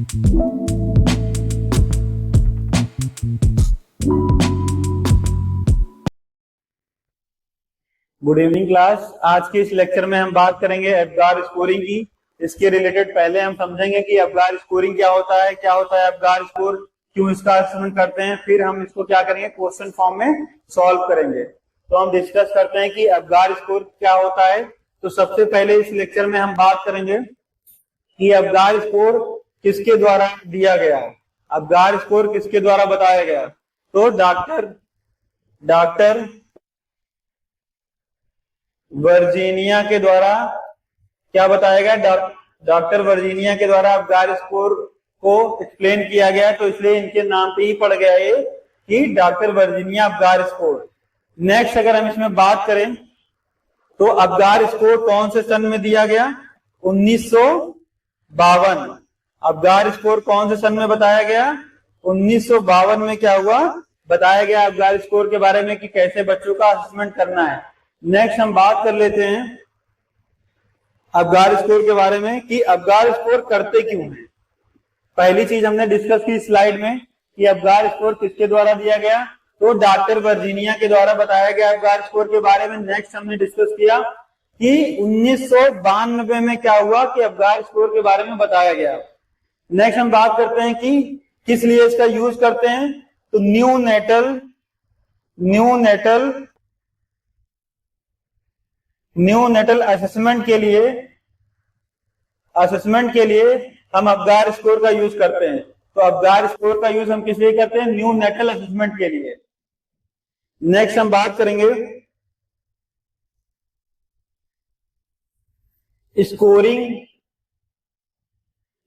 Good evening class. आज के इस लेक्चर में हम बात करेंगे एब्गार स्कोरिंग की। इसके रिलेटेड पहले हम समझेंगे कि एब्गार स्कोरिंग क्या होता है एब्गार स्कोर, क्यों इसका असेसमेंट करते हैं, फिर हम इसको क्या करेंगे क्वेश्चन फॉर्म में सॉल्व करेंगे। तो हम डिस्कस करते हैं कि एब्गार स्कोर क्या होता है। तो सबसे पहले इस लेक्चर में हम बात करेंगे कि एब्गार स्कोर किसके द्वारा दिया गया, एब्गार स्कोर किसके द्वारा बताया गया। तो डॉक्टर वर्जीनिया के द्वारा क्या बताया गया, डॉक्टर वर्जीनिया के द्वारा एब्गार स्कोर को एक्सप्लेन किया गया। तो इसलिए इनके नाम पे ही पड़ गया ये कि डॉक्टर वर्जीनिया एब्गार स्कोर। नेक्स्ट अगर हम इसमें बात करें तो एब्गार स्कोर कौन से सन में दिया गया, 1952। एब्गार स्कोर कौन से सन में बताया गया, 1952 में क्या हुआ, बताया गया एब्गार स्कोर के बारे में कि कैसे बच्चों का असेसमेंट करना है। नेक्स्ट हम बात कर लेते हैं एब्गार स्कोर के बारे में कि एब्गार स्कोर करते क्यों हैं। पहली चीज हमने डिस्कस की स्लाइड में कि एब्गार स्कोर किसके द्वारा दिया गया, तो डॉक्टर वर्जीनिया के द्वारा बताया गया एब्गार स्कोर के बारे में। नेक्स्ट हमने डिस्कस किया कि 1992 में क्या हुआ कि एब्गार स्कोर के बारे में बताया गया। नेक्स्ट हम बात करते हैं कि किस लिए इसका यूज करते हैं, तो न्यू नेटल असेसमेंट के लिए हम एब्गार स्कोर का यूज करते हैं। तो एब्गार स्कोर का यूज हम किस लिए करते हैं, न्यू नेटल असेसमेंट के लिए। नेक्स्ट हम बात करेंगे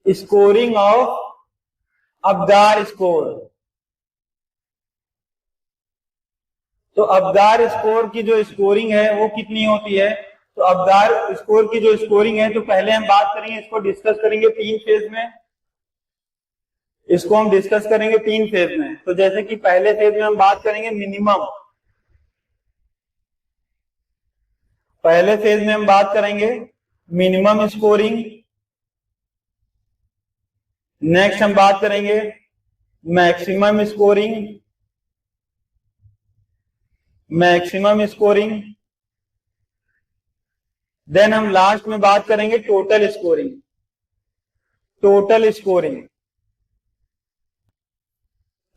स्कोरिंग ऑफ एब्गार स्कोर। तो एब्गार स्कोर की जो स्कोरिंग है वो कितनी होती है, तो एब्गार स्कोर की जो स्कोरिंग है, तो पहले हम बात करेंगे, इसको डिस्कस करेंगे 3 फेज में। इसको हम डिस्कस करेंगे 3 फेज में। तो जैसे कि पहले फेज में हम बात करेंगे मिनिमम, पहले फेज में हम बात करेंगे मिनिमम स्कोरिंग। नेक्स्ट हम बात करेंगे मैक्सिमम स्कोरिंग। देन हम लास्ट में बात करेंगे टोटल स्कोरिंग।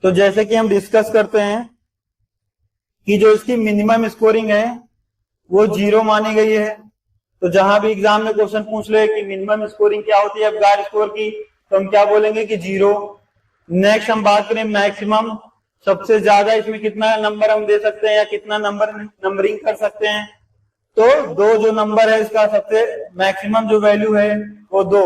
तो जैसे कि हम डिस्कस करते हैं कि जो इसकी मिनिमम स्कोरिंग है वो 0 मानी गई है। तो जहां भी एग्जाम में क्वेश्चन पूछ ले कि मिनिमम स्कोरिंग क्या होती है एब्गार स्कोर की, तो हम क्या बोलेंगे कि 0। नेक्स्ट हम बात करें मैक्सिमम, सबसे ज्यादा इसमें कितना नंबर हम दे सकते हैं या कितना नंबरिंग कर सकते हैं, तो 2 जो नंबर है इसका सबसे मैक्सिमम जो वैल्यू है वो 2।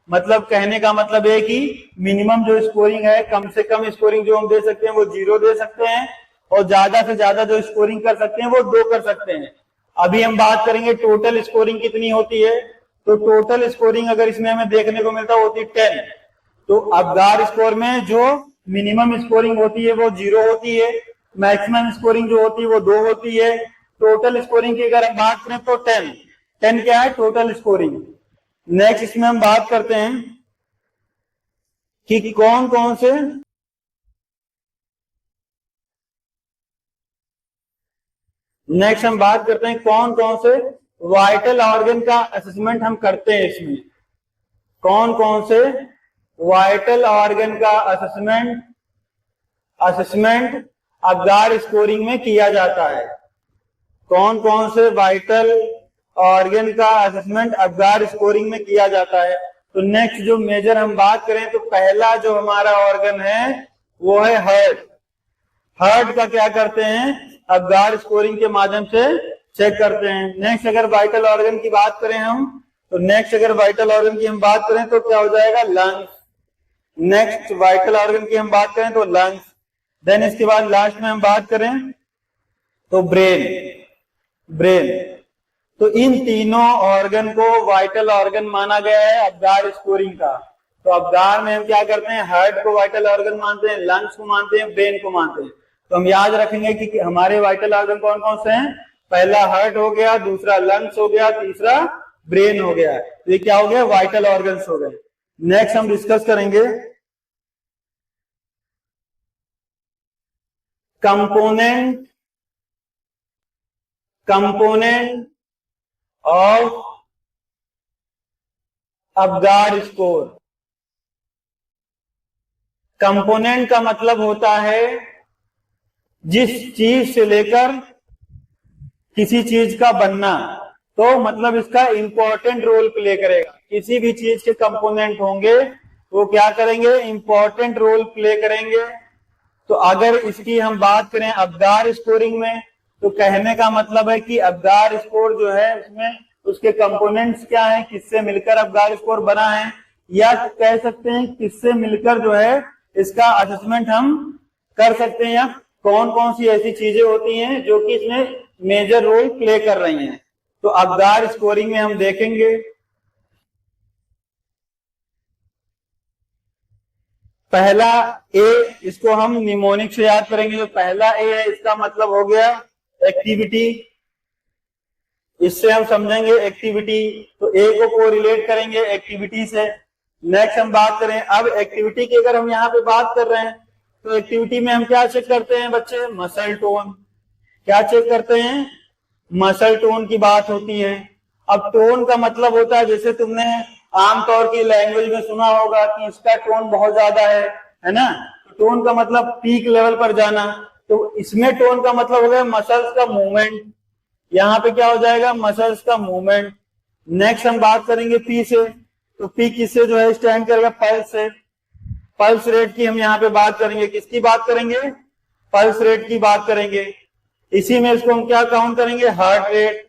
मतलब कहने का मतलब है कि मिनिमम जो स्कोरिंग है, कम से कम स्कोरिंग जो हम दे सकते हैं वो 0 दे सकते हैं, और ज्यादा से ज्यादा जो स्कोरिंग कर सकते हैं वो 2 कर सकते हैं। अभी हम बात करेंगे टोटल स्कोरिंग कितनी होती है। तो टोटल स्कोरिंग अगर इसमें हमें देखने को मिलता है होती 10। तो एब्गार स्कोर में जो मिनिमम स्कोरिंग होती है वो 0 होती है, मैक्सिमम स्कोरिंग जो होती है वो 2 होती है, टोटल स्कोरिंग की अगर हम बात करें तो 10 क्या है, टोटल स्कोरिंग। नेक्स्ट इसमें हम बात करते हैं कि कौन कौन से वाइटल ऑर्गन का असेसमेंट हम करते हैं। इसमें कौन कौन से वाइटल ऑर्गन का असेसमेंट एब्गार स्कोरिंग में किया जाता है, कौन कौन से वाइटल ऑर्गन का असेसमेंट एब्गार स्कोरिंग में किया जाता है। तो नेक्स्ट जो मेजर हम बात करें तो पहला जो हमारा ऑर्गन है वो है हार्ट का क्या करते हैं, एब्गार स्कोरिंग के माध्यम से चेक करते हैं। नेक्स्ट अगर वाइटल ऑर्गन की बात करें हम, तो नेक्स्ट अगर वाइटल ऑर्गन की हम बात करें तो क्या हो जाएगा, लंग्स। नेक्स्ट वाइटल ऑर्गन की हम बात करें तो लंग्स। देन इसके बाद लास्ट में हम बात करें तो ब्रेन। तो इन तीनों ऑर्गन को वाइटल ऑर्गन माना गया है एब्गार स्कोरिंग का। तो एब्गार में हम क्या करते हैं, हार्ट को वाइटल ऑर्गन मानते हैं, लंग्स को मानते हैं, ब्रेन को मानते हैं। तो हम याद रखेंगे कि हमारे वाइटल ऑर्गन कौन कौन से हैं, पहला हार्ट हो गया, दूसरा लंग्स हो गया, तीसरा ब्रेन हो गया। तो ये क्या हो गया, वाइटल ऑर्गन्स हो गए। नेक्स्ट हम डिस्कस करेंगे component of Apgar score. Component का मतलब होता है जिस चीज से लेकर किसी चीज का बनना, तो मतलब इसका इंपॉर्टेंट रोल प्ले करेगा। किसी भी चीज के कंपोनेंट होंगे वो क्या करेंगे, इंपॉर्टेंट रोल प्ले करेंगे। तो अगर इसकी हम बात करें अबगार स्कोरिंग में, तो कहने का मतलब है कि अबगार स्कोर जो है उसमें उसके कंपोनेंट्स क्या है, किससे मिलकर अबगार स्कोर बना है, या कह सकते हैं किससे मिलकर जो है इसका असेसमेंट हम कर सकते हैं, या कौन कौन सी ऐसी चीजें होती हैं जो कि इसमें मेजर रोल प्ले कर रही हैं। तो अबगार स्कोरिंग में हम देखेंगे पहला ए, इसको हम निमोनिक से याद करेंगे। जो पहला ए है इसका मतलब हो गया एक्टिविटी, इससे हम समझेंगे एक्टिविटी, तो ए को कोरिलेट करेंगे एक्टिविटी से। नेक्स्ट हम बात करें अब एक्टिविटी की, अगर हम यहाँ पे बात कर रहे हैं तो एक्टिविटी में हम क्या चेक करते हैं बच्चे, मसल टोन। क्या चेक करते हैं, मसल टोन की बात होती है। अब टोन का मतलब होता है, जैसे तुमने आमतौर की लैंग्वेज में सुना होगा कि इसका टोन बहुत ज्यादा है ना, टोन का मतलब पीक लेवल पर जाना। तो इसमें टोन का मतलब हो गया मसल्स का मूवमेंट, यहाँ पे क्या हो जाएगा, मसल्स का मूवमेंट। नेक्स्ट हम बात करेंगे पी से, तो पी किससे जो है स्टैंड करेगा, पल्स से। पल्स रेट की हम यहाँ पे बात करेंगे, किसकी बात करेंगे, पल्स रेट की बात करेंगे। इसी में इसको हम क्या काउंट करेंगे, हार्ट रेट।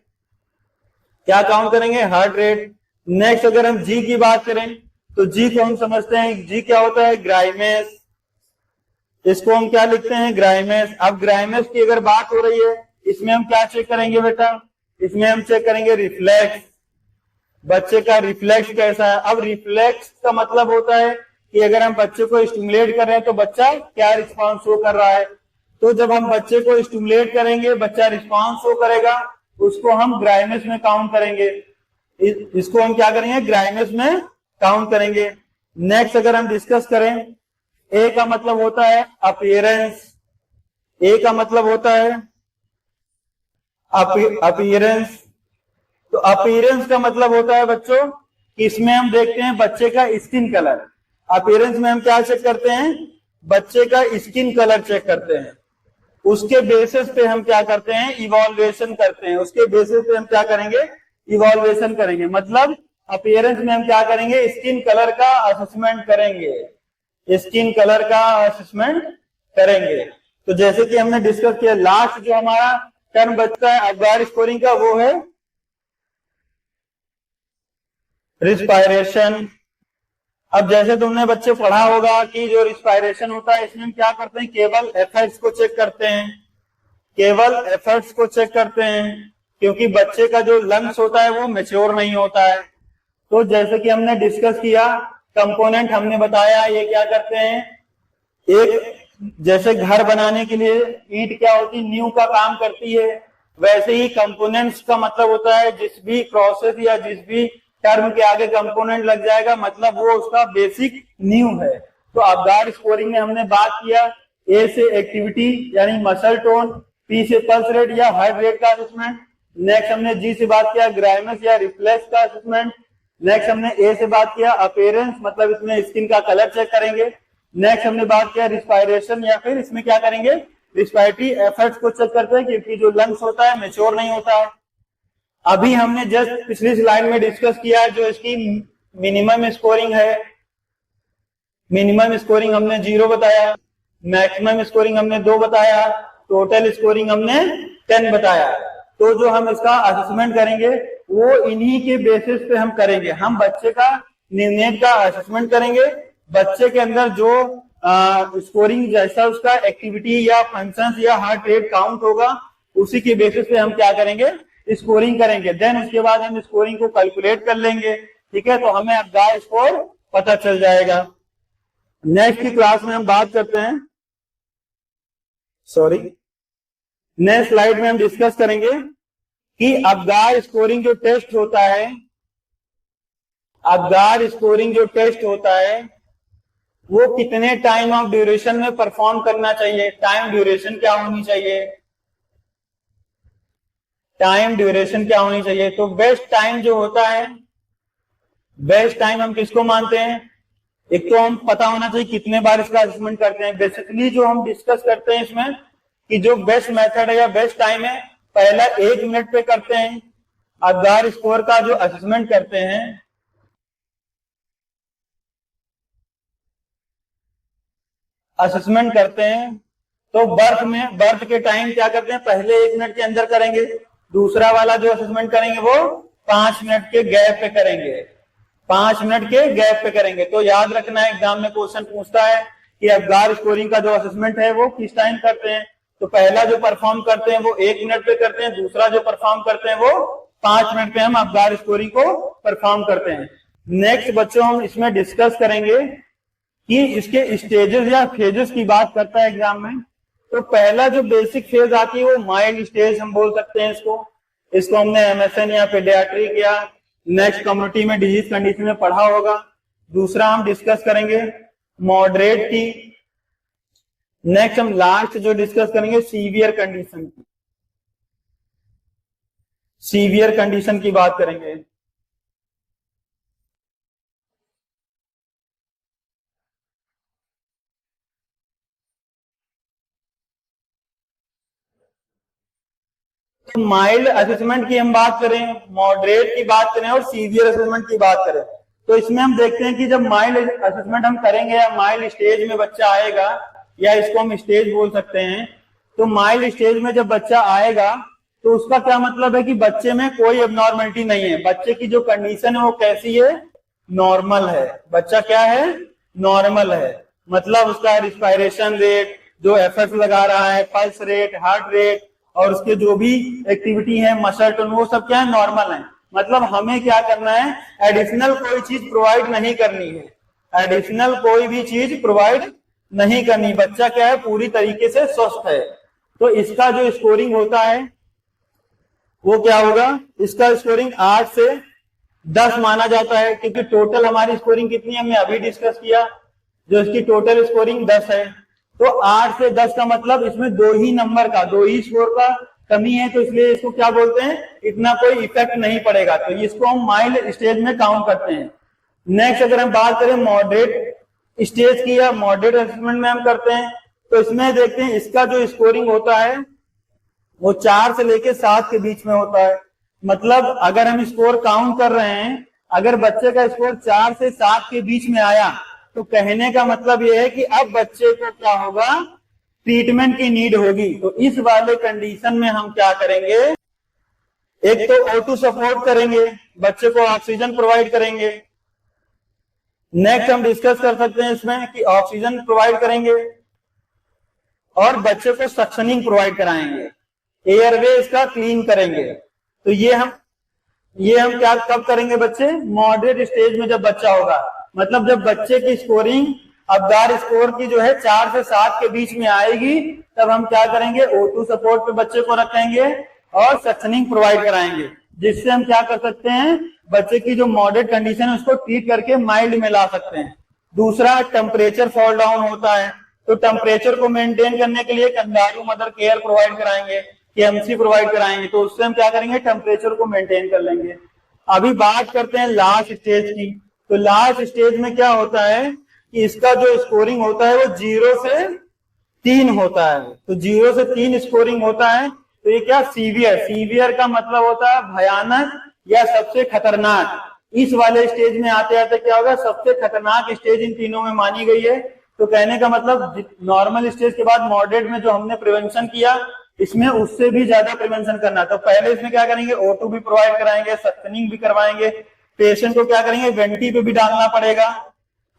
क्या काउंट करेंगे, हार्ट रेट। नेक्स्ट अगर हम जी की बात करें तो जी को हम समझते हैं, जी क्या होता है, ग्राइमेस। इसको हम क्या लिखते हैं, ग्राइमेस। अब ग्राइमेस की अगर बात हो रही है, इसमें हम क्या चेक करेंगे बेटा, इसमें हम चेक करेंगे रिफ्लेक्स, बच्चे का रिफ्लेक्स कैसा है। अब रिफ्लेक्स का मतलब होता है कि अगर हम बच्चे को स्टिमुलेट कर रहे हैं तो बच्चा क्या रिस्पॉन्स शो कर रहा है। तो जब हम बच्चे को स्टिमुलेट करेंगे बच्चा रिस्पॉन्स शो करेगा, उसको हम ग्राइमेस में काउंट करेंगे। इसको हम क्या करेंगे, ग्राइमेस में काउंट करेंगे। नेक्स्ट अगर हम डिस्कस करें, ए का मतलब होता है अपीयरेंस। ए का मतलब होता है अपीयरेंस। तो अपीयरेंस का मतलब होता है बच्चों कि इसमें हम देखते हैं बच्चे का स्किन कलर। अपीयरेंस में हम क्या चेक करते हैं, बच्चे का स्किन कलर चेक करते हैं। उसके बेसिस पे हम क्या करते हैं, इवॉल्वेशन करते हैं। उसके बेसिस पे हम क्या करेंगे, इवॉल्वेशन करेंगे। मतलब अपीयरेंस में हम क्या करेंगे, स्किन कलर का असेसमेंट करेंगे, स्किन कलर का असेसमेंट करेंगे। तो जैसे कि हमने डिस्कस किया, लास्ट जो हमारा टर्म बचता है अबगार स्कोरिंग का, वो है रिस्पायरेशन। अब जैसे तुमने बच्चे पढ़ा होगा कि जो रिस्पायरेशन होता है इसमें हम क्या करते हैं, केवल एफर्ट्स को चेक करते हैं, केवल एफर्ट्स को चेक करते हैं, क्योंकि बच्चे का जो लंग्स होता है वो मैच्योर नहीं होता है। तो जैसे कि हमने डिस्कस किया, कंपोनेंट हमने बताया ये क्या करते हैं, एक जैसे घर बनाने के लिए ईंट क्या होती है, नींव का काम करती है, वैसे ही कंपोनेंट्स का मतलब होता है जिस भी प्रोसेस या जिस भी टर्म के आगे कंपोनेंट लग जाएगा मतलब वो उसका बेसिक नींव है। तो अबगार स्कोरिंग में हमने बात किया ए से एक्टिविटी यानी मसल टोन, पी से पल्स रेट या हार्ट रेट का असेसमेंट। नेक्स्ट हमने जी से बात किया ग्राइमेस या रिफ्लेक्स का असेसमेंट। नेक्स्ट हमने ए से बात किया अपीयरेंस, मतलब इसमें स्किन का कलर चेक करेंगे। नेक्स्ट हमने बात किया रिस्पायरेशन, या फिर इसमें क्या करेंगे, रिस्पायरेटरी एफर्ट्स को चेक करते हैं क्योंकि जो लंग्स होता है मैच्योर नहीं होता है। अभी हमने जस्ट पिछली स्लाइड में डिस्कस किया है जो इसकी मिनिमम स्कोरिंग है। मिनिमम स्कोरिंग हमने 0 बताया, मैक्सिमम स्कोरिंग हमने 2 बताया, टोटल स्कोरिंग हमने 10 बताया। तो जो हम इसका असेसमेंट करेंगे वो इन्हीं के बेसिस पे हम करेंगे। हम बच्चे का निर्णय का असेसमेंट करेंगे, बच्चे के अंदर जो स्कोरिंग जैसा उसका एक्टिविटी या फंक्शंस या हार्ट रेट काउंट होगा उसी के बेसिस पे हम क्या करेंगे, स्कोरिंग करेंगे। देन उसके बाद हम स्कोरिंग को कैलकुलेट कर लेंगे, ठीक है, तो हमें अबगार स्कोर पता चल जाएगा। नेक्स्ट की क्लास में हम बात करते हैं, नेक्स्ट स्लाइड में हम डिस्कस करेंगे कि अबगार स्कोरिंग जो टेस्ट होता है, अबगार स्कोरिंग जो टेस्ट होता है वो कितने टाइम ऑफ ड्यूरेशन में परफॉर्म करना चाहिए, टाइम ड्यूरेशन क्या होनी चाहिए, टाइम ड्यूरेशन क्या होनी चाहिए। तो बेस्ट टाइम जो होता है, बेस्ट टाइम हम किसको मानते हैं, एक तो हम पता होना चाहिए कितने बार इसका असेसमेंट करते हैं। बेसिकली जो हम डिस्कस करते हैं इसमें कि जो बेस्ट मेथड है या बेस्ट टाइम है, पहला 1 मिनट पे करते हैं। अबगार स्कोर का जो असेसमेंट करते हैं, असेसमेंट करते हैं तो बर्थ के टाइम क्या करते हैं, पहले 1 मिनट के अंदर करेंगे, दूसरा वाला जो असेसमेंट करेंगे वो 5 मिनट के गैप पे करेंगे, 5 मिनट के गैप पे करेंगे। तो याद रखना है, एग्जाम में क्वेश्चन पूछता है कि अबगार स्कोरिंग का जो असेसमेंट है वो किस टाइम करते हैं। तो पहला जो परफॉर्म करते हैं वो 1 मिनट पे करते हैं, दूसरा जो परफॉर्म करते हैं वो 5 मिनट पे हम अबगार स्कोरिंग को परफॉर्म करते हैं। नेक्स्ट बच्चों हम इसमें डिस्कस करेंगे कि इसके स्टेजेस या फेजेस की बात करता है एग्जाम में। तो पहला जो बेसिक फेज आती है वो माइल्ड स्टेज हम बोल सकते हैं इसको हमने MSN या पेडियाट्रिक या नेक्स्ट कम्युनिटी में डिजीज कंडीशन में पढ़ा होगा। दूसरा हम डिस्कस करेंगे मॉडरेट की। नेक्स्ट हम लास्ट जो डिस्कस करेंगे सीवियर कंडीशन की, सीवियर कंडीशन की बात करेंगे। तो माइल्ड असेसमेंट की हम बात करें, मॉडरेट की बात करें और सीवियर असेसमेंट की बात करें, तो इसमें हम देखते हैं कि जब माइल्ड असेसमेंट हम करेंगे या माइल्ड स्टेज में बच्चा आएगा, या इसको हम स्टेज बोल सकते हैं, तो माइल्ड स्टेज में जब बच्चा आएगा तो उसका क्या मतलब है कि बच्चे में कोई एबनॉर्मलिटी नहीं है, बच्चे की जो कंडीशन है वो कैसी है, नॉर्मल है। बच्चा क्या है, नॉर्मल है। मतलब उसका रिस्पायरेशन रेट, जो एफर्ट लगा रहा है, पल्स रेट, हार्ट रेट और उसके जो भी एक्टिविटी है, मसल टोन, वो सब क्या है, नॉर्मल है। मतलब हमें क्या करना है, एडिशनल कोई चीज प्रोवाइड नहीं करनी है, एडिशनल कोई भी चीज प्रोवाइड नहीं करनी। बच्चा क्या है, पूरी तरीके से स्वस्थ है। तो इसका जो स्कोरिंग होता है वो क्या होगा, इसका स्कोरिंग 8 से 10 माना जाता है, क्योंकि टोटल हमारी स्कोरिंग कितनी है हमने अभी डिस्कस किया, जो इसकी टोटल स्कोरिंग 10 है। तो 8 से 10 का मतलब इसमें 2 ही नंबर का, 2 ही स्कोर का कमी है, तो इसलिए इसको क्या बोलते हैं, इतना कोई इफेक्ट नहीं पड़ेगा। तो इसको हम माइल्ड स्टेज में काउंट करते हैं। नेक्स्ट अगर हम बात करें मॉडरेट स्टेज की या मॉडरेट असेसमेंट में हम करते हैं, तो इसमें देखते हैं इसका जो स्कोरिंग होता है वो 4 से लेके 7 के बीच में होता है। मतलब अगर हम स्कोर काउंट कर रहे हैं, अगर बच्चे का स्कोर 4 से 7 के बीच में आया, तो कहने का मतलब यह है कि अब बच्चे को क्या होगा, ट्रीटमेंट की नीड होगी। तो इस वाले कंडीशन में हम क्या करेंगे, एक तो O2 सपोर्ट करेंगे, बच्चे को ऑक्सीजन प्रोवाइड करेंगे। नेक्स्ट हम डिस्कस कर सकते हैं इसमें कि ऑक्सीजन प्रोवाइड करेंगे और बच्चे को सक्शनिंग प्रोवाइड कराएंगे, एयरवे इसका क्लीन करेंगे। तो ये हम क्या कब करेंगे, बच्चे मॉडरेट स्टेज में जब बच्चा होगा, मतलब जब बच्चे की स्कोरिंग अबगार स्कोर की जो है 4 से 7 के बीच में आएगी, तब हम क्या करेंगे, O2 सपोर्ट पे बच्चे को रखेंगे और सक्शनिंग प्रोवाइड कराएंगे, जिससे हम क्या कर सकते हैं, बच्चे की जो मॉडरेट कंडीशन है उसको ट्रीट करके माइल्ड में ला सकते हैं। दूसरा टेम्परेचर फॉल डाउन होता है, तो टेम्परेचर को मेंटेन करने के लिए कंगारू मदर केयर प्रोवाइड कराएंगे, KMC प्रोवाइड कराएंगे, तो उससे हम क्या करेंगे, टेम्परेचर को मेंटेन कर लेंगे। अभी बात करते हैं लास्ट स्टेज की। तो लास्ट स्टेज में क्या होता है कि इसका जो स्कोरिंग होता है वो 0 से 3 होता है। तो 0 से 3 स्कोरिंग होता है। तो ये क्या, सीवियर का मतलब होता है भयानक या सबसे खतरनाक। इस वाले स्टेज में आते आते क्या होगा, सबसे खतरनाक स्टेज इन तीनों में मानी गई है। तो कहने का मतलब नॉर्मल स्टेज के बाद मॉडरेट में जो हमने प्रिवेंशन किया, इसमें उससे भी ज्यादा प्रिवेंशन करना। तो पहले इसमें क्या करेंगे, O2 भी प्रोवाइड कराएंगे, सक्शनिंग भी करवाएंगे, पेशेंट को क्या करेंगे, वेंटी पे भी डालना पड़ेगा,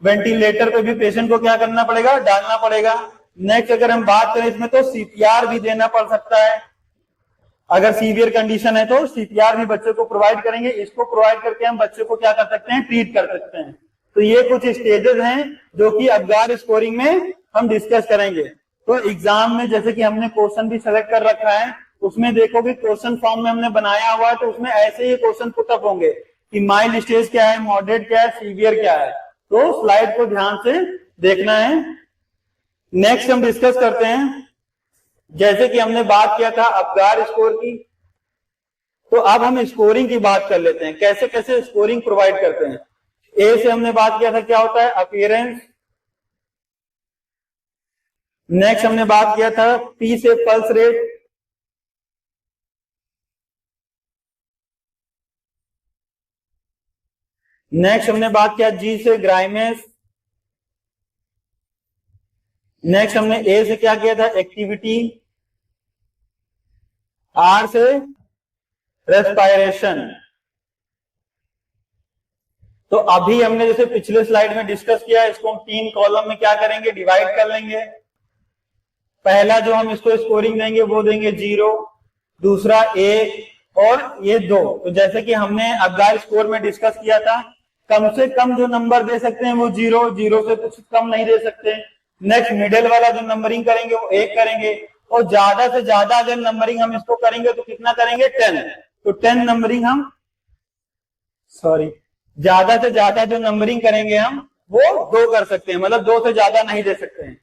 वेंटिलेटर पे भी पेशेंट को क्या करना पड़ेगा, डालना पड़ेगा। नेक्स्ट अगर हम बात करें इसमें, तो CPR भी देना पड़ सकता है। अगर सीवियर कंडीशन है तो CPR भी बच्चे को प्रोवाइड करेंगे। इसको प्रोवाइड करके हम बच्चे को क्या कर सकते हैं, ट्रीट कर सकते हैं। तो ये कुछ स्टेजेस हैं जो कि अबगार स्कोरिंग में हम डिस्कस करेंगे। तो एग्जाम में जैसे कि हमने क्वेश्चन भी सेलेक्ट कर रखा है, उसमें देखोगे क्वेश्चन फॉर्म में हमने बनाया हुआ है, तो उसमें ऐसे ही क्वेश्चन पुटअप होंगे कि माइल्ड स्टेज क्या है, मॉडरेट क्या है, सीवियर क्या है। तो स्लाइड को ध्यान से देखना है। नेक्स्ट हम डिस्कस करते हैं, जैसे कि हमने बात किया था अबगार स्कोर की, तो अब हम स्कोरिंग की बात कर लेते हैं, कैसे कैसे स्कोरिंग प्रोवाइड करते हैं। ए से हमने बात किया था क्या होता है, अपीयरेंस। नेक्स्ट हमने बात किया था पी से पल्स रेट। नेक्स्ट हमने बात किया जी से ग्राइमेस। नेक्स्ट हमने ए से क्या किया था, एक्टिविटी। आर से रेस्पायरेशन। तो अभी हमने जैसे पिछले स्लाइड में डिस्कस किया, इसको हम 3 कॉलम में क्या करेंगे, डिवाइड कर लेंगे। पहला जो हम इसको स्कोरिंग देंगे वो देंगे 0, दूसरा 1 और ये 2। तो जैसे कि हमने अबगार स्कोर में डिस्कस किया था, कम से कम जो नंबर दे सकते हैं वो 0 से कुछ कम नहीं दे सकते। नेक्स्ट मिडिल वाला जो नंबरिंग करेंगे वो 1 करेंगे, और ज्यादा से ज्यादा अगर नंबरिंग हम इसको करेंगे तो कितना करेंगे, 10। तो 10 नंबरिंग हम ज्यादा से ज्यादा जो नंबरिंग करेंगे हम वो 2 कर सकते हैं, मतलब 2 से ज्यादा नहीं दे सकते हैं।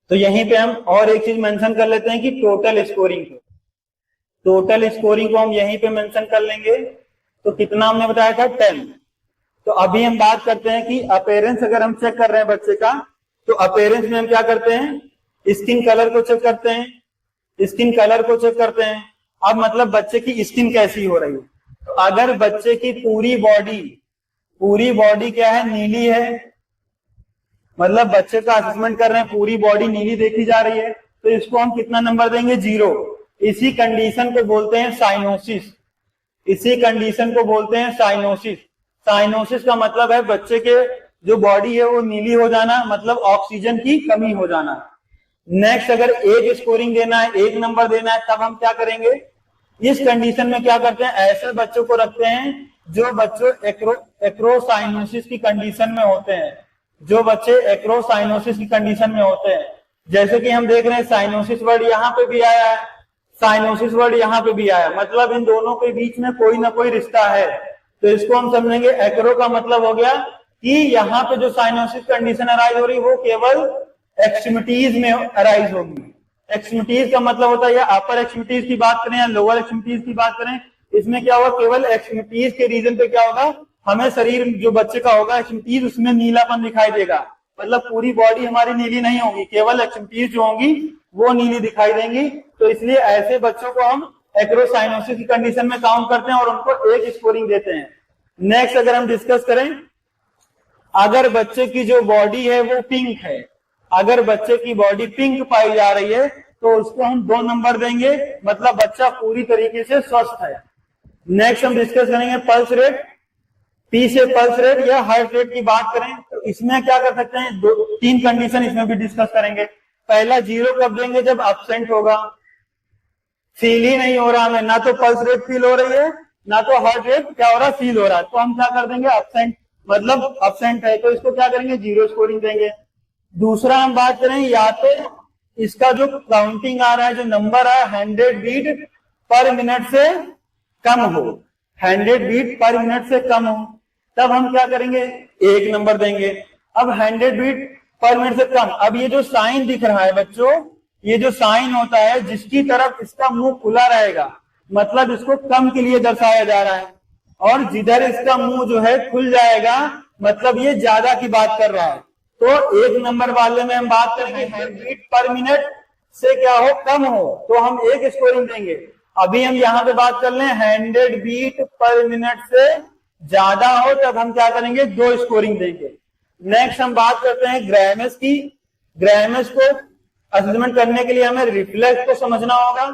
तो यहीं पे हम और एक चीज मेंशन कर लेते हैं कि टोटल स्कोरिंग को हम यहीं पे मेंशन कर लेंगे। तो कितना हमने बताया था, 10। तो अभी हम बात करते हैं कि अपीयरेंस अगर हम चेक कर रहे हैं बच्चे का, तो अपीयरेंस में हम क्या करते हैं, स्किन कलर को चेक करते हैं। अब मतलब बच्चे की स्किन कैसी हो रही है। तो अगर बच्चे की पूरी बॉडी क्या है, नीली है, मतलब बच्चे का असेसमेंट कर रहे हैं, पूरी बॉडी नीली देखी जा रही है, तो इसको हम कितना नंबर देंगे, 0। इसी कंडीशन को बोलते हैं साइनोसिस। साइनोसिस का मतलब है बच्चे के जो बॉडी है वो नीली हो जाना, मतलब ऑक्सीजन की कमी हो जाना। नेक्स्ट अगर 1 स्कोरिंग देना है, 1 नंबर देना है, तब हम क्या करेंगे, इस कंडीशन में क्या करते हैं, ऐसे बच्चों को रखते हैं जो बच्चों एक्रोसाइनोसिस की कंडीशन में होते हैं, जैसे कि हम देख रहे हैं साइनोसिस वर्ड यहाँ पे भी आया है, मतलब इन दोनों के बीच में कोई ना कोई रिश्ता है। तो इसको हम समझेंगे एक्रो का मतलब हो गया कि यहाँ पे जो साइनोसिस कंडीशन अराइज हो रही है वो केवल एक्सट्रीमिटीज में अराइज होगी। एक्सट्रीमिटीज का मतलब होता है या अपर एक्सट्रीमिटीज की बात करें या लोअर एक्सट्रीमिटीज की बात करें, इसमें क्या होगा, केवल एक्सट्रीमिटीज के रीजन पे क्या होगा, हमें शरीर जो बच्चे का होगा एक्सट्रीमिटीज उसमें नीलापन दिखाई देगा, मतलब पूरी बॉडी हमारी नीली नहीं होगी, केवल एक्सट्रीमिटीज जो होंगी वो नीली दिखाई देंगी। तो इसलिए ऐसे बच्चों को हम एक्रोसाइनोसिस की कंडीशन में काउंट करते हैं और उनको 1 स्कोरिंग देते हैं। नेक्स्ट अगर हम डिस्कस करें, अगर बच्चे की जो बॉडी है वो पिंक है, अगर बच्चे की बॉडी पिंक पाई जा रही है तो उसको हम 2 नंबर देंगे, मतलब बच्चा पूरी तरीके से स्वस्थ है। नेक्स्ट हम डिस्कस करेंगे पल्स रेट। पी से पल्स रेट या हार्ट रेट की बात करें तो इसमें क्या कर सकते हैं, 3 कंडीशन इसमें भी डिस्कस करेंगे। पहला 0 कब देंगे, जब एब्सेंट होगा, फील ही नहीं हो रहा हमें, ना तो पल्स रेट फील हो रही है ना तो हार्ट रेट क्या हो रहा है, फील हो रहा है, तो हम क्या कर देंगे, एब्सेंट, मतलब एब्सेंट है तो इसको क्या करेंगे, 0 स्कोरिंग देंगे। दूसरा हम बात करें, या तो इसका जो काउंटिंग आ रहा है, जो नंबर है 100 बीट पर मिनट से कम हो, 100 बीट पर मिनट से कम हो, तब हम क्या करेंगे, 1 नंबर देंगे। अब 100 बीट पर मिनट से कम, अब ये जो साइन दिख रहा है बच्चों, ये जो साइन होता है जिसकी तरफ इसका मुंह खुला रहेगा, मतलब इसको कम के लिए दर्शाया जा रहा है, और जिधर इसका मुंह जो है खुल जाएगा मतलब ये ज्यादा की बात कर रहा है। तो 1 नंबर वाले में हम बात करेंगे 100 बीट पर मिनट से क्या हो, कम हो, तो हम 1 स्कोरिंग देंगे। अभी हम यहाँ पे बात कर लें 100 बीट पर मिनट से ज्यादा हो, तब हम क्या करेंगे, 2 स्कोरिंग देंगे। नेक्स्ट हम बात करते हैं ग्राइमेस की। ग्राइमेस को असेसमेंट करने के लिए हमें रिफ्लेक्स को समझना होगा।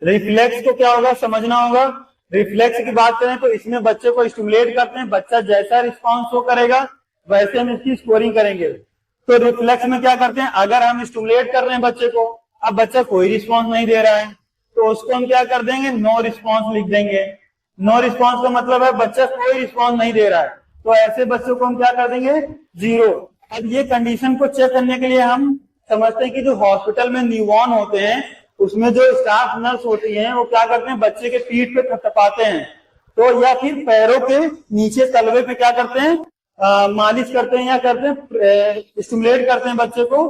रिफ्लेक्स को क्या होगा, समझना होगा। रिफ्लेक्स की बात करें तो इसमें बच्चे को स्टिमुलेट करते हैं, बच्चा जैसा रिस्पॉन्स शो करेगा वैसे हम इसकी स्कोरिंग करेंगे। तो रिफ्लेक्स में क्या करते हैं, अगर हम स्टिमुलेट कर रहे हैं बच्चे को, अब बच्चा कोई रिस्पॉन्स नहीं दे रहा है, तो उसको हम क्या कर देंगे, नो रिस्पॉन्स लिख देंगे। नो रिस्पॉन्स का मतलब है बच्चा कोई रिस्पॉन्स नहीं दे रहा है, तो ऐसे बच्चों को हम क्या कर देंगे, 0। अब ये कंडीशन को चेक करने के लिए हम समझते हैं कि जो हॉस्पिटल में न्यूबॉर्न होते हैं उसमें जो स्टाफ नर्स होती हैं वो क्या करते हैं, बच्चे के पीठ पे थपथपाते हैं, तो या फिर पैरों के नीचे तलवे पे क्या करते हैं, मालिश करते हैं या करते हैं, स्टिमुलेट करते हैं बच्चे को।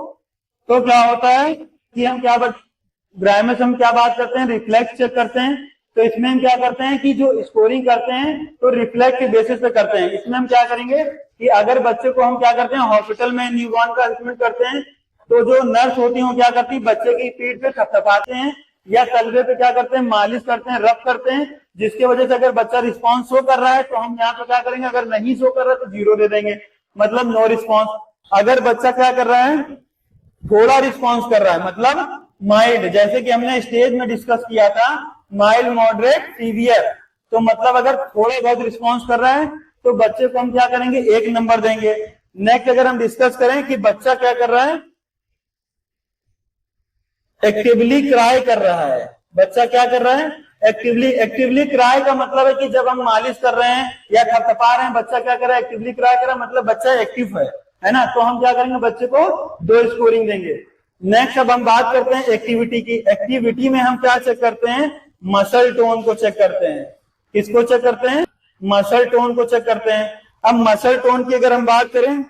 तो क्या होता है कि हम क्या ग्रामर से हम क्या बात करते हैं, रिफ्लेक्स चेक करते हैं। तो इसमें हम क्या करते हैं कि जो स्कोरिंग करते हैं तो रिफ्लेक्स के बेसिस पे करते हैं। इसमें हम क्या करेंगे कि अगर बच्चे को हम क्या करते हैं, हॉस्पिटल में न्यूबॉर्न का असेसमेंट करते हैं, तो जो नर्स होती है वो क्या करती है, बच्चे की पीठ पे थपथपाते हैं या तलवे पे क्या करते हैं, मालिश करते हैं, रब करते हैं, जिसकी वजह से अगर बच्चा रिस्पॉन्स शो कर रहा है तो हम यहाँ पे क्या करेंगे, अगर नहीं शो कर रहा है तो 0 दे देंगे, मतलब नो रिस्पॉन्स। अगर बच्चा क्या कर रहा है, थोड़ा रिस्पॉन्स कर रहा है, मतलब माइल्ड, जैसे कि हमने स्टेज में डिस्कस किया था माइल्ड, मॉडरेट, सीवियर, तो मतलब अगर थोड़ा बहुत रिस्पॉन्स कर रहा है तो बच्चे को हम क्या करेंगे, 1 नंबर देंगे। नेक्स्ट अगर हम डिस्कस करें कि बच्चा क्या कर रहा है, एक्टिवली क्राई कर रहा है, बच्चा क्या कर रहा है, एक्टिवली क्राई का मतलब है कि जब हम मालिश कर रहे हैं या थपथपा रहे हैं, बच्चा क्या कर रहा है, एक्टिवली क्राई कर रहा है, मतलब बच्चा एक्टिव है ना, तो हम क्या करेंगे, बच्चे को 2 स्कोरिंग देंगे। नेक्स्ट अब हम बात करते हैं एक्टिविटी की। एक्टिविटी में हम क्या चेक करते हैं, मसल टोन को चेक करते हैं। किसको चेक करते हैं, मसल टोन को चेक करते हैं। अब मसल टोन की अगर हम बात करें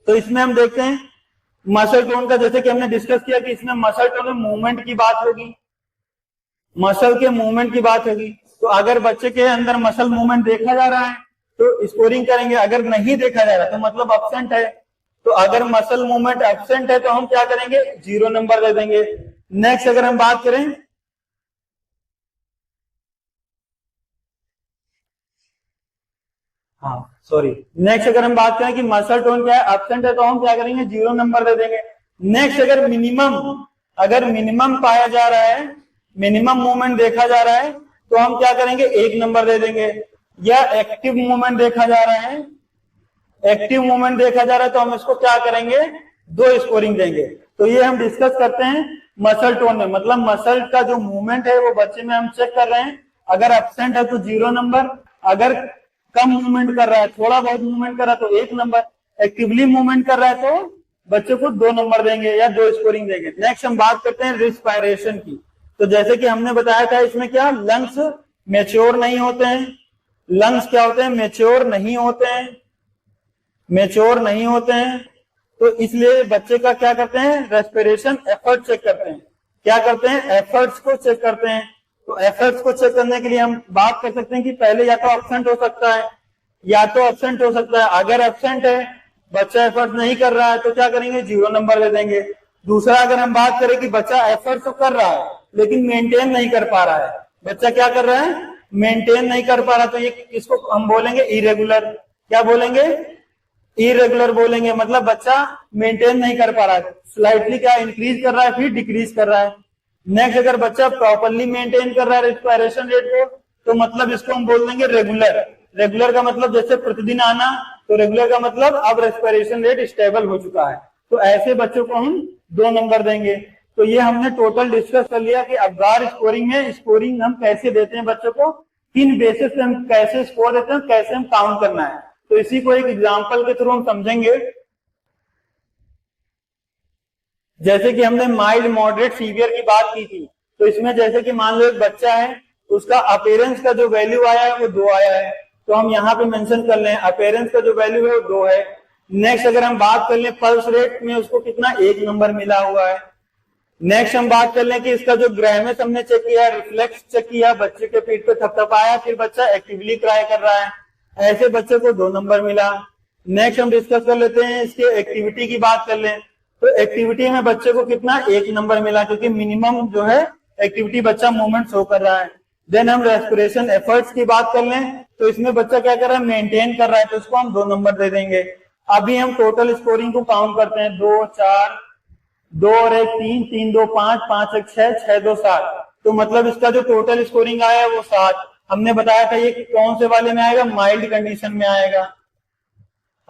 तो इसमें हम देखते हैं मसल टोन का, जैसे कि हमने डिस्कस किया कि इसमें मसल टोन में मूवमेंट की बात होगी, मसल के मूवमेंट की बात होगी। तो अगर बच्चे के अंदर मसल मूवमेंट देखा जा रहा है तो स्कोरिंग करेंगे, अगर नहीं देखा जा रहा तो मतलब एब्सेंट है। तो अगर मसल मूवमेंट एब्सेंट है तो हम क्या करेंगे, 0 नंबर दे देंगे। नेक्स्ट अगर हम बात करें नेक्स्ट अगर हम बात करें कि मसल टोन क्या है, एब्सेंट है, तो हम क्या करेंगे, 0 नंबर दे देंगे। नेक्स्ट अगर मिनिमम पाया जा रहा है, मिनिमम मूवमेंट देखा जा रहा है तो हम क्या करेंगे, 1 नंबर दे देंगे। या एक्टिव मूवमेंट देखा जा रहा है, एक्टिव मूवमेंट देखा जा रहा है तो हम इसको क्या करेंगे, 2 स्कोरिंग देंगे। तो ये हम डिस्कस करते हैं मसल टोन में, मतलब मसल का जो मूवमेंट है वो बच्चे में हम चेक कर रहे हैं, अगर एब्सेंट है तो 0 नंबर, अगर कम मूवमेंट कर रहा है, थोड़ा बहुत मूवमेंट कर रहा है तो 1 नंबर, एक्टिवली मूवमेंट कर रहा है तो बच्चे को 2 नंबर देंगे या 2 स्कोरिंग देंगे। नेक्स्ट हम बात करते हैं रिस्पायरेशन की। तो जैसे कि हमने बताया था इसमें क्या, लंग्स मैच्योर नहीं होते हैं, लंग्स क्या होते हैं, मैच्योर नहीं होते हैं, मैच्योर नहीं होते हैं। तो इसलिए बच्चे का क्या करते हैं, रेस्पिरेशन एफर्ट चेक करते हैं। क्या करते हैं, एफर्ट्स को चेक करते हैं। तो एफर्ट्स को चेक करने के लिए हम बात कर सकते हैं कि पहले या तो एब्सेंट हो सकता है, या तो एब्सेंट हो सकता है। अगर एब्सेंट है, बच्चा एफर्ट नहीं कर रहा है तो क्या करेंगे, 0 नंबर दे देंगे। दूसरा अगर हम बात करें कि बच्चा एफर्ट तो कर रहा है लेकिन मेंटेन नहीं कर पा रहा है, बच्चा क्या कर रहा है, मेंटेन नहीं कर पा रहा, तो ये इसको हम बोलेंगे इरेगुलर। क्या बोलेंगे, इरेगुलर बोलेंगे, मतलब बच्चा मेंटेन नहीं कर पा रहा है, स्लाइटली क्या इंक्रीज कर रहा है फिर डिक्रीज कर रहा है। नेक्स्ट अगर बच्चा प्रॉपरली मेंटेन कर रहा है रेस्पिरेशन रेट को तो मतलब इसको हम बोल देंगे रेगुलर। रेगुलर का मतलब जैसे प्रतिदिन आना, तो रेगुलर का मतलब अब रेस्पिरेशन रेट स्टेबल हो चुका है, तो ऐसे बच्चों को हम 2 नंबर देंगे। तो ये हमने टोटल डिस्कस कर लिया कि अबगार स्कोरिंग में स्कोरिंग हम कैसे देते हैं बच्चों को, किन बेसिस पे हम कैसे स्कोर देते हैं, कैसे हम काउंट करना है। तो इसी को एक एग्जांपल के थ्रू हम समझेंगे। जैसे कि हमने माइल्ड, मॉडरेट, सीवियर की बात की थी, तो इसमें जैसे कि मान लो एक बच्चा है, उसका अपीयरेंस का जो वैल्यू आया है वो 2 आया है, तो हम यहाँ पे मेंशन कर लें अपीयरेंस का जो वैल्यू है वो 2 है। नेक्स्ट अगर हम बात कर लें पल्स रेट में उसको कितना, 1 नंबर मिला हुआ है। नेक्स्ट हम बात कर लें कि इसका जो ग्रामस हमने चेक किया, रिफ्लेक्स चेक किया, बच्चे के पीठ पे थपथपाया, फिर बच्चा एक्टिवली क्राई कर रहा है, ऐसे बच्चे को 2 नंबर मिला। नेक्स्ट हम डिस्कस कर लेते हैं इसके एक्टिविटी की बात कर लें, तो एक्टिविटी में बच्चे को कितना, 1 नंबर मिला, क्योंकि मिनिमम जो है एक्टिविटी बच्चा मूवमेंट शो कर रहा है। देन हम रेस्पिरेशन एफर्ट्स की बात कर लें, तो इसमें बच्चा क्या कर रहा है, मेंटेन कर रहा है, तो इसको हम 2 नंबर दे देंगे। अभी हम टोटल स्कोरिंग को काउंट करते हैं, 2 4 2 और 1 3 3 2 5 5 1 6 6 2 7, तो मतलब इसका जो टोटल स्कोरिंग आया है वो 7। हमने बताया था ये कौन से वाले में आएगा, माइल्ड कंडीशन में आएगा।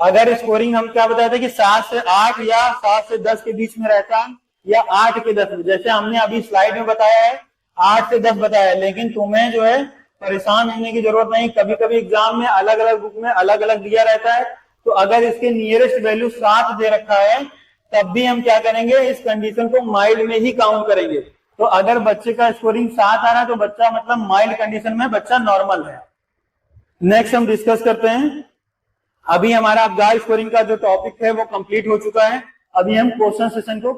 अगर स्कोरिंग हम क्या बताया था कि 7 से 8 या 7 से 10 के बीच में रहता है, या 8 के 10 में, जैसे हमने अभी स्लाइड में बताया है 8 से 10 बताया है, लेकिन तुम्हें जो है परेशान होने की जरूरत नहीं। कभी कभी एग्जाम में अलग अलग बुक में अलग अलग दिया रहता है, तो अगर इसके नियरेस्ट वैल्यू 7 दे रखा है तब भी हम क्या करेंगे, इस कंडीशन को माइल्ड में ही काउंट करेंगे। तो अगर बच्चे का स्कोरिंग 7 आ रहा है तो बच्चा मतलब माइल्ड कंडीशन में बच्चा नॉर्मल है। नेक्स्ट हम डिस्कस करते हैं, अभी हमारा अबगार स्कोरिंग का जो टॉपिक है वो कंप्लीट हो चुका है। अभी हम क्वेश्चन सेशन को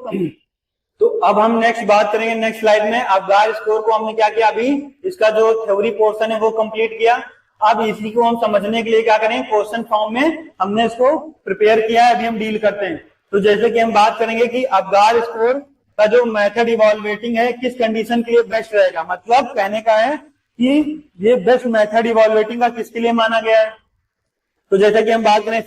तो अब हम नेक्स्ट बात करेंगे नेक्स्ट स्लाइड में। अबगार स्कोर को हमने क्या किया, अभी इसका जो थ्योरी पोर्शन है वो कंप्लीट किया। अब इसी को हम समझने के लिए क्या करें, क्वेश्चन फॉर्म में हमने इसको प्रिपेयर किया है, अभी हम डील करते हैं। तो जैसे कि हम बात करेंगे कि अबगार स्कोर का जो मेथड इवॉल्वेटिंग है किस कंडीशन के लिए बेस्ट रहेगा, मतलब कहने का है कि ये बेस्ट मेथड इवॉल्वेटिंग का किसके लिए माना गया है। तो जैसे कि हम बात करें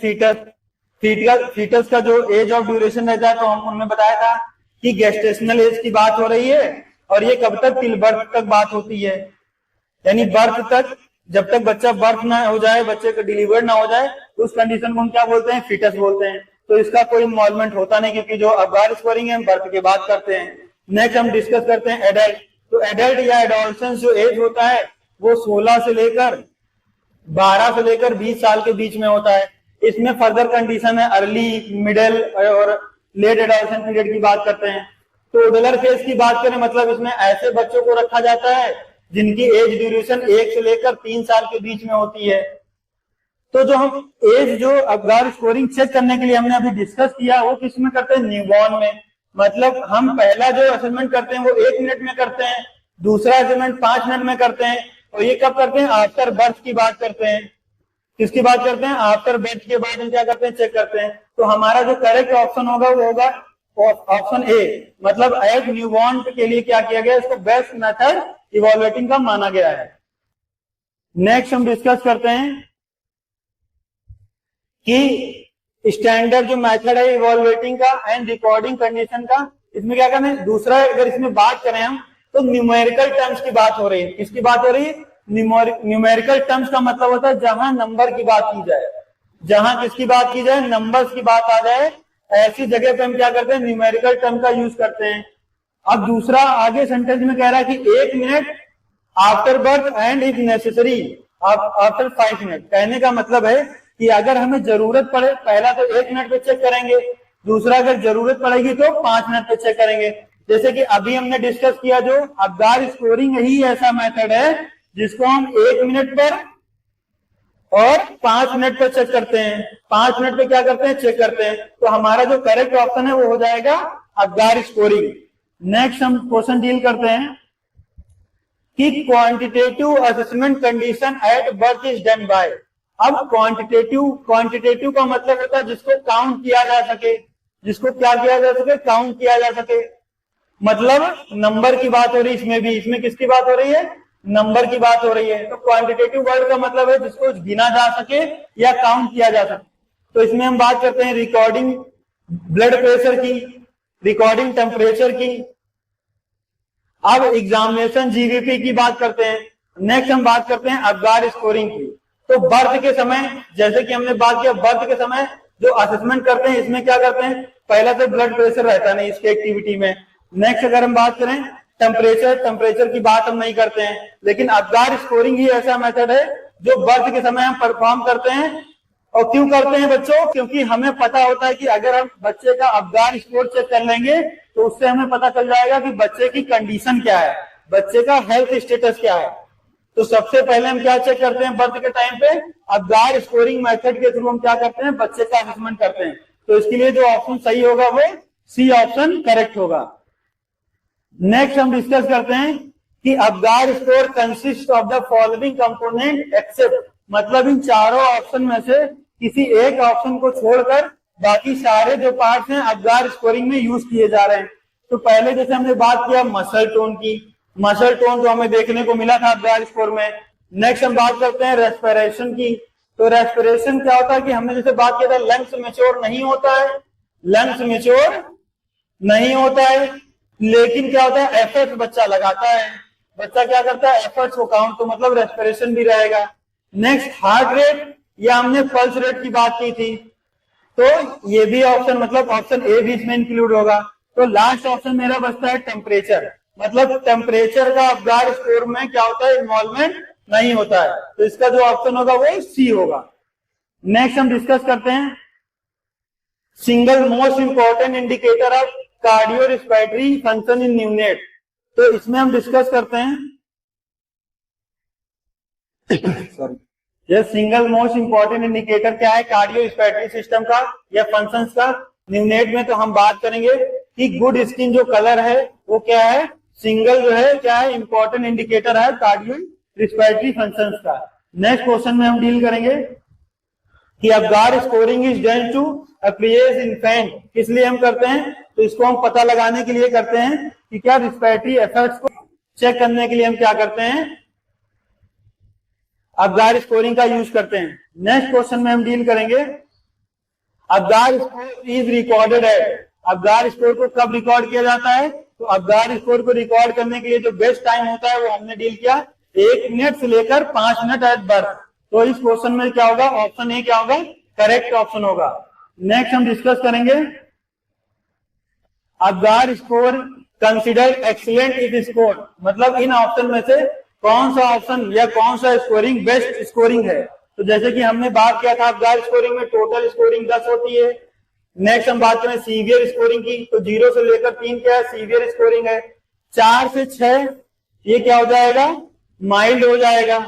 फीटस का जो एज ऑफ ड्यूरेशन रहता है, तो हमने बताया था कि गेस्टेशनल एज की बात हो रही है और ये कब तक, टिल बर्थ तक बात होती है, यानी बर्थ तक, जब तक बच्चा बर्थ ना हो जाए, बच्चे का डिलीवर ना हो जाए, तो उस कंडीशन को हम क्या बोलते हैं, फीटस बोलते हैं। तो इसका कोई इन्वॉल्वमेंट होता नहीं, क्योंकि जो अबगार स्कोरिंग है हम बर्थ के बाद करते हैं। नेक्स्ट हम डिस्कस करते हैं एडल्ट। तो एडल्ट या एडोलसेंस जो एज होता है वो 16 से लेकर 12 से लेकर 20 साल के बीच में होता है। इसमें फर्दर कंडीशन है अर्ली, मिडिल और लेट एडोलसेंट पीरियड की बात करते हैं। तो टोडलर फेज की बात करें, मतलब इसमें ऐसे बच्चों को रखा जाता है जिनकी एज ड्यूरेशन 1 से लेकर 3 साल के बीच में होती है। तो जो हम एज जो अबगार स्कोरिंग चेक करने के लिए हमने अभी डिस्कस किया वो किसमें करते हैं, न्यूबॉर्न में। मतलब हम पहला जो असेसमेंट करते हैं वो 1 मिनट में करते हैं, दूसरा असेसमेंट 5 मिनट में करते हैं, और ये कब करते हैं, आफ्टर बर्थ की बात करते हैं। किसकी बात करते हैं, आफ्टर बर्थ के बाद हम क्या करते हैं, चेक करते हैं। तो हमारा जो करेक्ट ऑप्शन होगा वो होगा ऑप्शन ए, मतलब एज न्यूबॉर्न के लिए क्या किया गया, इसको बेस्ट मेथड इवॉल्वेटिंग का माना गया है। नेक्स्ट हम डिस्कस करते हैं कि स्टैंडर्ड जो मेथड है इवॉल्वेटिंग का एंड रिकॉर्डिंग कंडीशन का, इसमें क्या करना है। दूसरा अगर इसमें बात करें हम तो न्यूमेरिकल टर्म्स की बात हो रही है। किसकी बात हो रही है, न्यूमेरिकल टर्म्स का मतलब होता है जहां नंबर की बात की जाए, जहां किसकी बात की जाए, नंबर्स की बात आ जाए, ऐसी जगह पे हम क्या करते हैं, न्यूमेरिकल टर्म का यूज करते हैं। अब दूसरा आगे सेंटेंस में कह रहा है कि 1 minute after birth and if necessary after 5 minute. कहने का मतलब है कि अगर हमें जरूरत पड़े, पहला तो 1 मिनट पे चेक करेंगे, दूसरा अगर जरूरत पड़ेगी तो 5 मिनट पे चेक करेंगे। जैसे कि अभी हमने डिस्कस किया जो अबगार स्कोरिंग ही ऐसा मेथड है जिसको हम 1 मिनट पर और 5 मिनट पर चेक करते हैं। 5 मिनट पे क्या करते हैं, चेक करते हैं। तो हमारा जो करेक्ट ऑप्शन है वो हो जाएगा अबगार स्कोरिंग। नेक्स्ट हम क्वेश्चन डील करते हैं कि quantitative assessment condition at birth is done by. अब क्वांटिटेटिव का मतलब होता है जिसको काउंट किया जा सके, जिसको क्या किया जा सके, काउंट किया जा सके। मतलब नंबर की बात हो रही है इसमें भी, इसमें किसकी बात हो रही है, नंबर की बात हो रही है। तो क्वांटिटेटिव वर्ड का मतलब है जिसको गिना जा सके या काउंट किया जा सके। तो इसमें हम बात करते हैं रिकॉर्डिंग ब्लड प्रेशर की, रिकॉर्डिंग टेम्परेचर की। अब एग्जामिनेशन जीबीपी की बात करते हैं। नेक्स्ट हम बात करते हैं अबगार स्कोरिंग की। तो बर्थ के समय, जैसे कि हमने बात किया, बर्थ के समय जो असेसमेंट करते हैं इसमें क्या करते हैं, पहला तो ब्लड प्रेशर रहता नहीं इसके एक्टिविटी में। नेक्स्ट अगर हम बात करें टेम्परेचर की बात हम नहीं करते हैं, लेकिन अबगार स्कोरिंग ही ऐसा मेथड है जो बर्थ के समय हम परफॉर्म करते हैं। और क्यों करते हैं बच्चों, क्योंकि हमें पता होता है कि अगर हम बच्चे का अबगार स्कोर चेक कर लेंगे तो उससे हमें पता चल जाएगा कि बच्चे की कंडीशन क्या है, बच्चे का हेल्थ स्टेटस क्या है। तो सबसे पहले हम क्या चेक करते हैं बर्थ के टाइम पे, अबगार स्कोरिंग मेथड के थ्रू हम क्या करते हैं, बच्चे का असेसमेंट करते हैं। तो इसके लिए जो ऑप्शन सही होगा वो सी ऑप्शन करेक्ट होगा। नेक्स्ट हम डिस्कस करते हैं कि Apgar score consist of the following component except, मतलब इन चारों ऑप्शन में से किसी एक ऑप्शन को छोड़कर बाकी सारे जो पार्ट्स हैं अबगार स्कोरिंग में यूज किए जा रहे हैं। तो पहले जैसे हमने बात किया मसल टोन की, मसल टोन तो हमें देखने को मिला था अबगार स्कोर में। नेक्स्ट हम बात करते हैं रेस्पिरेशन की। तो रेस्पिरेशन क्या होता है कि हमने जैसे बात किया था लंग्स मैच्योर नहीं होता है, लंग्स मैच्योर नहीं होता है, लेकिन क्या होता है एफर्ट्स बच्चा लगाता है, बच्चा क्या करता है एफर्ट्स को काउंट, तो मतलब रेस्पिरेशन भी रहेगा। नेक्स्ट हार्ट रेट या हमने पल्स रेट की बात की थी, तो ये भी ऑप्शन मतलब ऑप्शन ए भी इसमें इंक्लूड होगा। तो लास्ट ऑप्शन मेरा बचता है टेम्परेचर, मतलब टेम्परेचर का अबगार स्कोर में क्या होता है इन्वॉल्वमेंट नहीं होता है, तो इसका जो ऑप्शन होगा वो सी होगा। नेक्स्ट हम डिस्कस करते हैं single most important indicator of cardio respiratory function in neonate. तो इसमें हम डिस्कस करते हैं सॉरी, ये सिंगल मोस्ट इंपॉर्टेंट इंडिकेटर क्या है कार्डियो रिस्पिरेटरी सिस्टम का या फंक्शंस का न्यूनेट में। तो हम बात करेंगे कि गुड स्किन जो कलर है वो क्या है, सिंगल जो है क्या है, इंपॉर्टेंट इंडिकेटर है कार्डियो रिस्पिरेटरी फंक्शंस का। नेक्स्ट क्वेश्चन में हम डील करेंगे कि Apgar scoring is done to अप्रियस इन्फेंट, किस लिए हम करते हैं, तो इसको हम पता लगाने के लिए करते हैं कि क्या रिस्पिरेटरी एफर्ट्स को चेक करने के लिए हम क्या करते हैं, अबगार स्कोरिंग का यूज करते हैं। नेक्स्ट क्वेश्चन में हम डील करेंगे Apgar score is recorded at, Apgar score को कब रिकॉर्ड किया जाता है, तो अबगार स्कोर को रिकॉर्ड करने के लिए जो बेस्ट टाइम होता है वो हमने डील किया 1 मिनट से लेकर 5 मिनट एट बर्थ। तो इस क्वेश्चन में क्या होगा, ऑप्शन ए क्या होगा, करेक्ट ऑप्शन होगा। नेक्स्ट हम डिस्कस करेंगे Apgar score considered excellent if score, मतलब इन ऑप्शन में से कौन सा ऑप्शन या कौन सा स्कोरिंग बेस्ट स्कोरिंग है। तो जैसे कि हमने बात किया था अबगार स्कोरिंग में टोटल स्कोरिंग 10 होती है। नेक्स्ट हम बात करें सीवियर स्कोरिंग की, तो 0 से लेकर 3 क्या है, सीवियर स्कोरिंग है। 4 से 6 ये क्या हो जाएगा, माइल्ड हो जाएगा,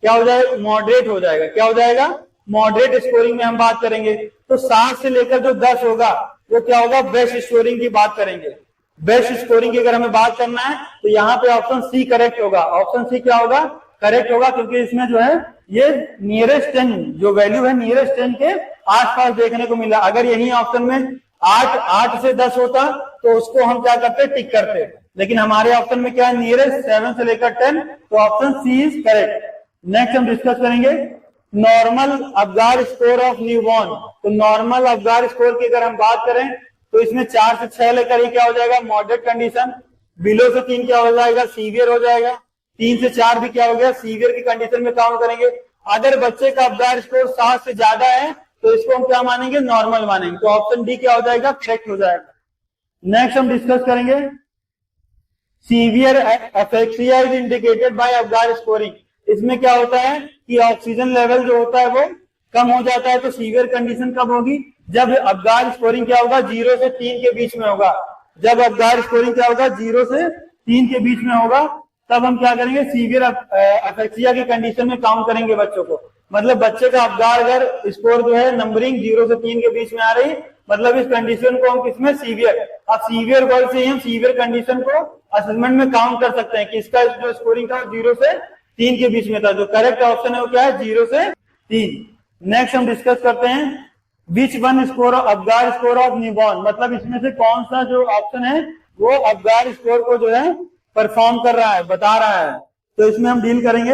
क्या हो जाएगा, मॉडरेट हो जाएगा, क्या हो जाएगा, मॉडरेट स्कोरिंग में हम बात करेंगे। तो 7 से लेकर जो 10 होगा वो क्या होगा, बेस्ट स्कोरिंग की बात करेंगे। बेस्ट स्कोरिंग की अगर हमें बात करना है तो यहाँ पे ऑप्शन सी करेक्ट होगा, ऑप्शन सी क्या होगा, करेक्ट होगा, क्योंकि इसमें जो है ये नियरेस्ट 10 जो वैल्यू है नियरेस्ट 10 के आसपास देखने को मिला। अगर यही ऑप्शन में 8 से 10 होता तो उसको हम क्या करते, टिक करते, लेकिन हमारे ऑप्शन में क्या है, नियरेस्ट 7 से लेकर 10, तो option C is correct. Next हम डिस्कस करेंगे normal Apgar score of newborn. तो नॉर्मल अबगार स्कोर की अगर हम बात करें तो इसमें 4 से 6 लेकर ये क्या हो जाएगा, मॉडरेट कंडीशन, बिलो से 3 क्या हो जाएगा, सीवियर हो जाएगा, 3 से 4 भी क्या हो गया, सीवियर की कंडीशन में काउंट करेंगे। अगर बच्चे का अबगार स्कोर 7 से ज्यादा है तो इसको हम क्या मानेंगे, नॉर्मल मानेंगे, तो ऑप्शन डी क्या हो जाएगा, करेक्ट हो जाएगा। नेक्स्ट हम डिस्कस करेंगे severe asphyxia is indicated by Apgar scoring. इसमें क्या होता है कि ऑक्सीजन लेवल जो होता है वो कम हो जाता है, तो सीवियर कंडीशन कब होगी, जब अबगार स्कोरिंग क्या होगा, 0 से 3 के बीच में होगा। जब अबगार स्कोरिंग क्या होगा, 0 से 3 के बीच में होगा, तब हम क्या करेंगे, सीवियर एफेक्सिया की कंडीशन में काउंट करेंगे बच्चों को। मतलब बच्चे का अबगार अगर स्कोर जो है नंबरिंग 0 से 3 के बीच में आ रही, मतलब इस कंडीशन को हम किसमें, सीवियर। अब सीवियर वर्ड से ही हम सीवियर कंडीशन को असेसमेंट में काउंट कर सकते हैं कि इसका जो स्कोरिंग था 0 से 3 के बीच में था। जो करेक्ट ऑप्शन है वो क्या है, 0 से 3। नेक्स्ट हम डिस्कस करते हैं which one score of Apgar score of newborn, मतलब इसमें से कौन सा जो ऑप्शन है वो अबगार स्कोर को जो है परफॉर्म कर रहा है, बता रहा है। तो इसमें हम डील करेंगे।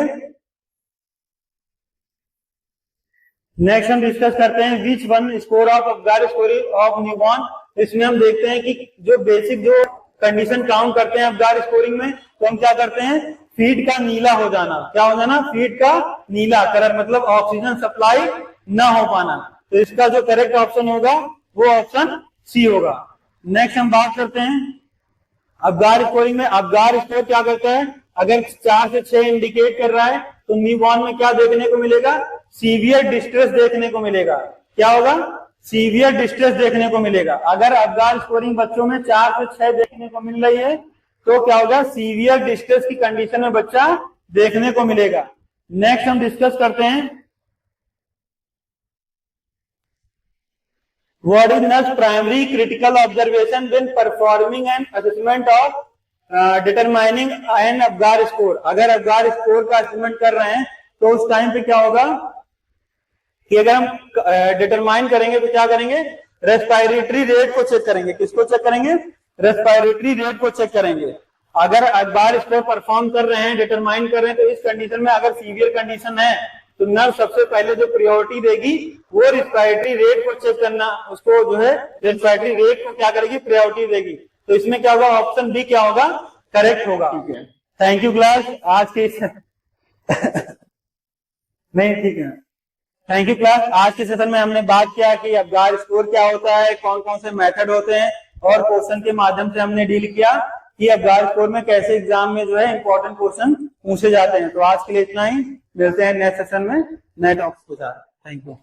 नेक्स्ट हम डिस्कस करते हैं which one score of Apgar scoring of newborn. इसमें हम देखते हैं कि जो बेसिक जो कंडीशन काउंट करते हैं अबगार स्कोरिंग में, तो हम क्या करते हैं, फीड का नीला हो जाना, क्या हो जाना, फीड का नीला कलर, मतलब ऑक्सीजन सप्लाई ना हो पाना। तो इसका जो करेक्ट ऑप्शन होगा वो ऑप्शन सी होगा। नेक्स्ट हम बात करते हैं अबगार स्कोरिंग में। अबगार स्कोर क्या करता है, अगर 4 से 6 इंडिकेट कर रहा है तो न्यूबॉर्न में क्या देखने को मिलेगा, सीवियर डिस्ट्रेस देखने को मिलेगा। क्या होगा, सीवियर डिस्ट्रेस देखने को मिलेगा। अगर अबगार स्कोरिंग बच्चों में 4 से 6 देखने को मिल रही है तो क्या होगा, सीवियर डिस्ट्रेस की कंडीशन में बच्चा देखने को मिलेगा। नेक्स्ट हम डिस्कस करते हैं what is next primary critical observation when performing an assessment of determining an Apgar score. अगर अबगार स्कोर का असेसमेंट कर रहे हैं तो उस टाइम पे क्या होगा कि अगर हम डिटरमाइन करेंगे तो क्या करेंगे, रेस्पिरेटरी रेट को चेक करेंगे। किसको चेक करेंगे, रेस्पिरेटरी रेट को चेक करेंगे। अगर अबगार स्कोर परफॉर्म कर रहे हैं, डिटरमाइन कर रहे हैं, तो इस कंडीशन में अगर सीवियर कंडीशन है तो नर्व सबसे पहले जो प्रायोरिटी देगी वो रेस्पिरेटरी रेट को चेक करना, उसको जो है रेस्पिरेटरी रेट को क्या करेगी, प्रायोरिटी देगी। तो इसमें क्या होगा, ऑप्शन बी क्या होगा, करेक्ट होगा। थैंक यू क्लास, आज के नहीं ठीक है, थैंक यू क्लास। आज के सेशन में हमने बात किया कि अबगार स्कोर क्या होता है, कौन कौन से मेथड होते हैं, और क्वेश्चन के माध्यम से हमने डील किया कि अबगार स्कोर में कैसे एग्जाम में जो है इंपॉर्टेंट क्वेश्चन पूछे जाते हैं। तो आज के लिए इतना ही, मिलते हैं नेक्स्ट सेशन में नए टॉपिक्स के साथ। Thank you.